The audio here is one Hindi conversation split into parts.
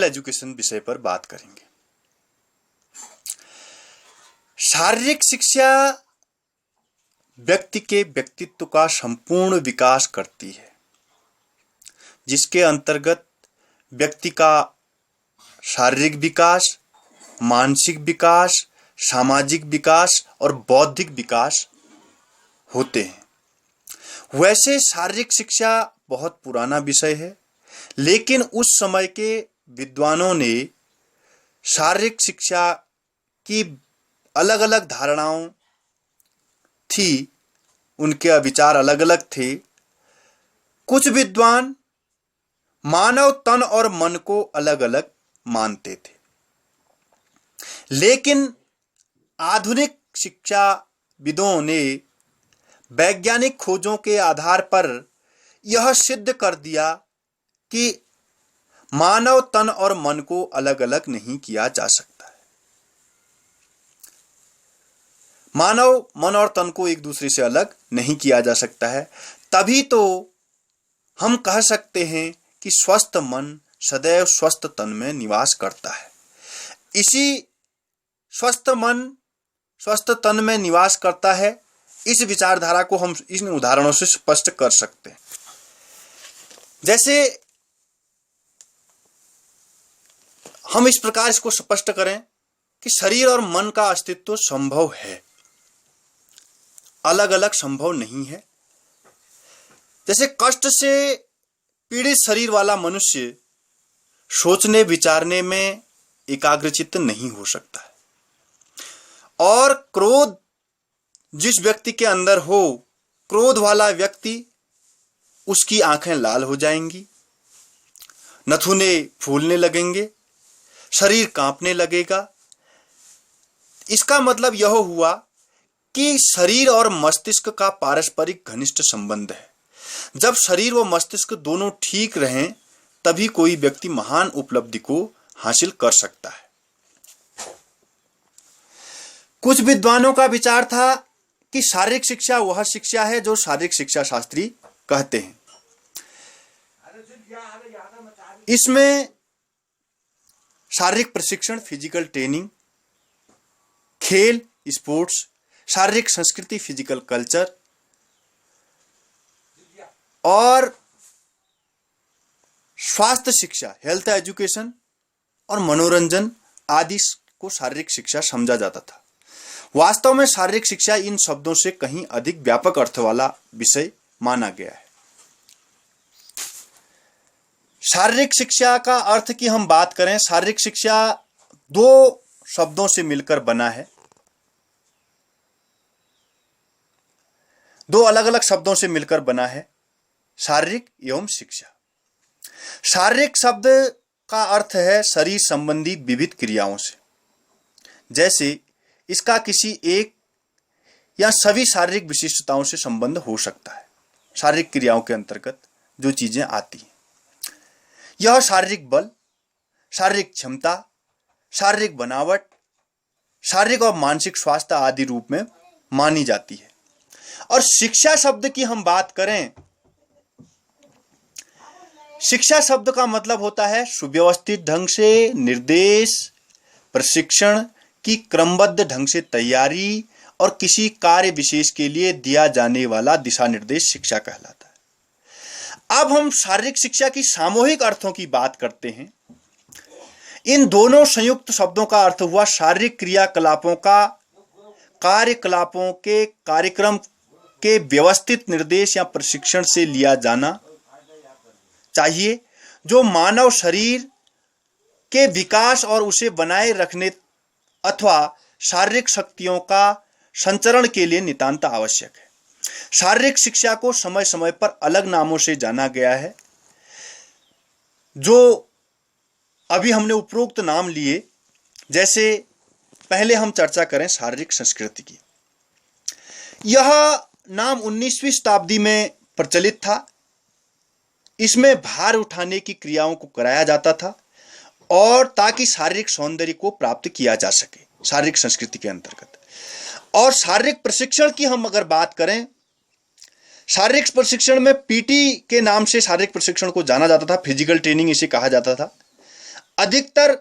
एजुकेशन विषय पर बात करेंगे। शारीरिक शिक्षा व्यक्ति के व्यक्तित्व का संपूर्ण विकास करती है, जिसके अंतर्गत व्यक्ति का शारीरिक विकास, मानसिक विकास, सामाजिक विकास और बौद्धिक विकास होते हैं। वैसे शारीरिक शिक्षा बहुत पुराना विषय है, लेकिन उस समय के विद्वानों ने शारीरिक शिक्षा की अलग अलग धारणाओं थी, उनके विचार अलग अलग थे। कुछ विद्वान मानव तन और मन को अलग अलग मानते थे, लेकिन आधुनिक शिक्षाविदों ने वैज्ञानिक खोजों के आधार पर यह सिद्ध कर दिया कि मानव तन और मन को अलग अलग नहीं किया जा सकता है। मानव मन और तन को एक दूसरे से अलग नहीं किया जा सकता है। तभी तो हम कह सकते हैं कि स्वस्थ मन सदैव स्वस्थ तन में निवास करता है। इसी स्वस्थ मन स्वस्थ तन में निवास करता है, इस विचारधारा को हम इन उदाहरणों से स्पष्ट कर सकते हैं। जैसे हम इस प्रकार इसको स्पष्ट करें कि शरीर और मन का अस्तित्व संभव है, अलग अलग संभव नहीं है। जैसे कष्ट से पीड़ित शरीर वाला मनुष्य सोचने विचारने में एकाग्रचित्त नहीं हो सकता है, और क्रोध जिस व्यक्ति के अंदर हो, क्रोध वाला व्यक्ति, उसकी आंखें लाल हो जाएंगी, नथुने फूलने लगेंगे, शरीर कांपने लगेगा। इसका मतलब यह हुआ कि शरीर और मस्तिष्क का पारस्परिक घनिष्ठ संबंध है। जब शरीर व मस्तिष्क दोनों ठीक रहें, तभी कोई व्यक्ति महान उपलब्धि को हासिल कर सकता है। कुछ विद्वानों का विचार था कि शारीरिक शिक्षा वह शिक्षा है जो शारीरिक शिक्षा शास्त्री कहते हैं। इसमें शारीरिक प्रशिक्षण, फिजिकल ट्रेनिंग, खेल, स्पोर्ट्स, शारीरिक संस्कृति, फिजिकल कल्चर और स्वास्थ्य शिक्षा, हेल्थ एजुकेशन और मनोरंजन आदि को शारीरिक शिक्षा समझा जाता था। वास्तव में शारीरिक शिक्षा इन शब्दों से कहीं अधिक व्यापक अर्थ वाला विषय माना गया है। शारीरिक शिक्षा का अर्थ की हम बात करें, शारीरिक शिक्षा दो शब्दों से मिलकर बना है, दो अलग अलग शब्दों से मिलकर बना है, शारीरिक एवं शिक्षा। शारीरिक शब्द का अर्थ है शरीर संबंधी विविध क्रियाओं से। जैसे इसका किसी एक या सभी शारीरिक विशिष्टताओं से संबंध हो सकता है। शारीरिक क्रियाओं के अंतर्गत जो चीजें आती हैं, यह शारीरिक बल, शारीरिक क्षमता, शारीरिक बनावट, शारीरिक और मानसिक स्वास्थ्य आदि रूप में मानी जाती है। और शिक्षा शब्द की हम बात करें, शिक्षा शब्द का मतलब होता है सुव्यवस्थित ढंग से निर्देश, प्रशिक्षण की क्रमबद्ध ढंग से तैयारी और किसी कार्य विशेष के लिए दिया जाने वाला दिशा निर्देश शिक्षा कहलाता है। अब हम शारीरिक शिक्षा की सामूहिक अर्थों की बात करते हैं। इन दोनों संयुक्त शब्दों का अर्थ हुआ शारीरिक क्रियाकलापों का कार्यकलापों के कार्यक्रम के व्यवस्थित निर्देश या प्रशिक्षण से लिया जाना चाहिए, जो मानव शरीर के विकास और उसे बनाए रखने अथवा शारीरिक शक्तियों का संचरण के लिए नितांत आवश्यक है। शारीरिक शिक्षा को समय समय पर अलग नामों से जाना गया है, जो अभी हमने उपरोक्त नाम लिए। जैसे पहले हम चर्चा करें शारीरिक संस्कृति की। यह नाम 19वीं शताब्दी में प्रचलित था। इसमें भार उठाने की क्रियाओं को कराया जाता था, और ताकि शारीरिक सौंदर्य को प्राप्त किया जा सके शारीरिक संस्कृति के अंतर्गत। और शारीरिक प्रशिक्षण की हम अगर बात करें, शारीरिक प्रशिक्षण में पीटी के नाम से शारीरिक प्रशिक्षण को जाना जाता था, फिजिकल ट्रेनिंग इसे कहा जाता था। अधिकतर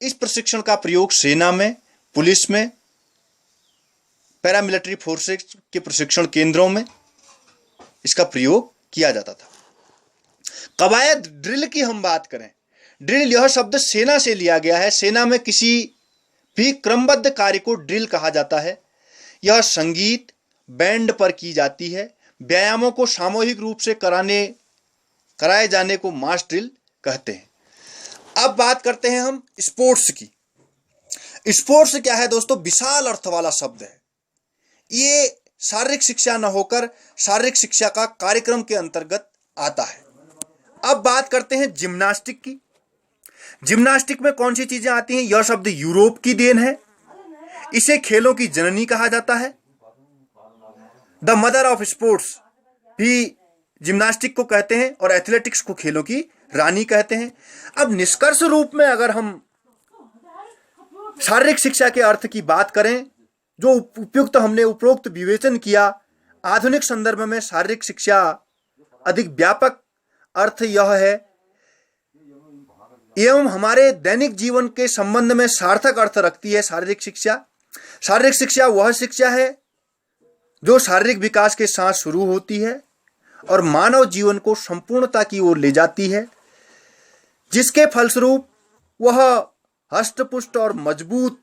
इस प्रशिक्षण का प्रयोग सेना में, पुलिस में, पैरामिलिट्री फोर्सेस के प्रशिक्षण केंद्रों में इसका प्रयोग किया जाता था। कवायद ड्रिल की हम बात करें, ड्रिल यह शब्द सेना से लिया गया है। सेना में किसी भी क्रमबद्ध कार्य को ड्रिल कहा जाता है। यह संगीत, बैंड पर की जाती है। व्यायामों को सामूहिक रूप से कराए जाने को मास ड्रिल कहते हैं। अब बात करते हैं हम स्पोर्ट्स की। स्पोर्ट्स क्या है दोस्तों? विशाल अर्थ वाला शब्द है। ये शारीरिक शिक्षा न होकर शारीरिक शिक्षा का कार्यक्रम के अंतर्गत आता है। अब बात करते हैं जिम्नास्टिक की। जिम्नास्टिक में कौन सी चीजें आती हैं? यह शब्द यूरोप की देन है। इसे खेलों की जननी कहा जाता है। द मदर ऑफ स्पोर्ट्स भी जिम्नास्टिक को कहते हैं और एथलेटिक्स को खेलों की रानी कहते हैं। अब निष्कर्ष रूप में अगर हम शारीरिक शिक्षा के अर्थ की बात करें, जो उपयुक्त हमने उपरोक्त विवेचन किया, आधुनिक संदर्भ में शारीरिक शिक्षा अधिक व्यापक अर्थ यह है एवं हमारे दैनिक जीवन के संबंध में सार्थक अर्थ रखती है। शारीरिक शिक्षा, शारीरिक शिक्षा वह शिक्षा है जो शारीरिक विकास के साथ शुरू होती है और मानव जीवन को संपूर्णता की ओर ले जाती है, जिसके फलस्वरूप वह हष्टपुष्ट और मजबूत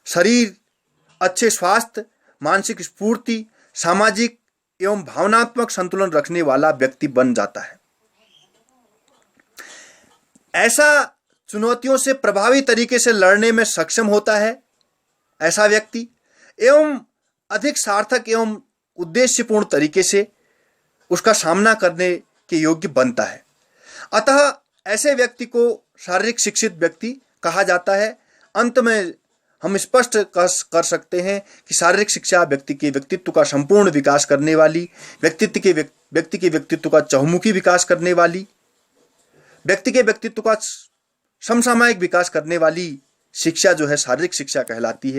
शरीर, अच्छे स्वास्थ्य, मानसिक स्फूर्ति, सामाजिक एवं भावनात्मक संतुलन रखने वाला व्यक्ति बन जाता है। ऐसा चुनौतियों से प्रभावी तरीके से लड़ने में सक्षम होता है ऐसा व्यक्ति, एवं अधिक सार्थक एवं उद्देश्यपूर्ण तरीके से उसका सामना करने के योग्य बनता है। अतः ऐसे व्यक्ति को शारीरिक शिक्षित व्यक्ति कहा जाता है। अंत में हम स्पष्ट कर सकते हैं कि शारीरिक शिक्षा व्यक्ति के व्यक्तित्व का संपूर्ण विकास करने वाली, व्यक्ति के व्यक्तित्व का चहुमुखी विकास करने वाली, व्यक्ति के व्यक्तित्व का समसामयिक विकास करने वाली शिक्षा जो है शारीरिक शिक्षा कहलाती है।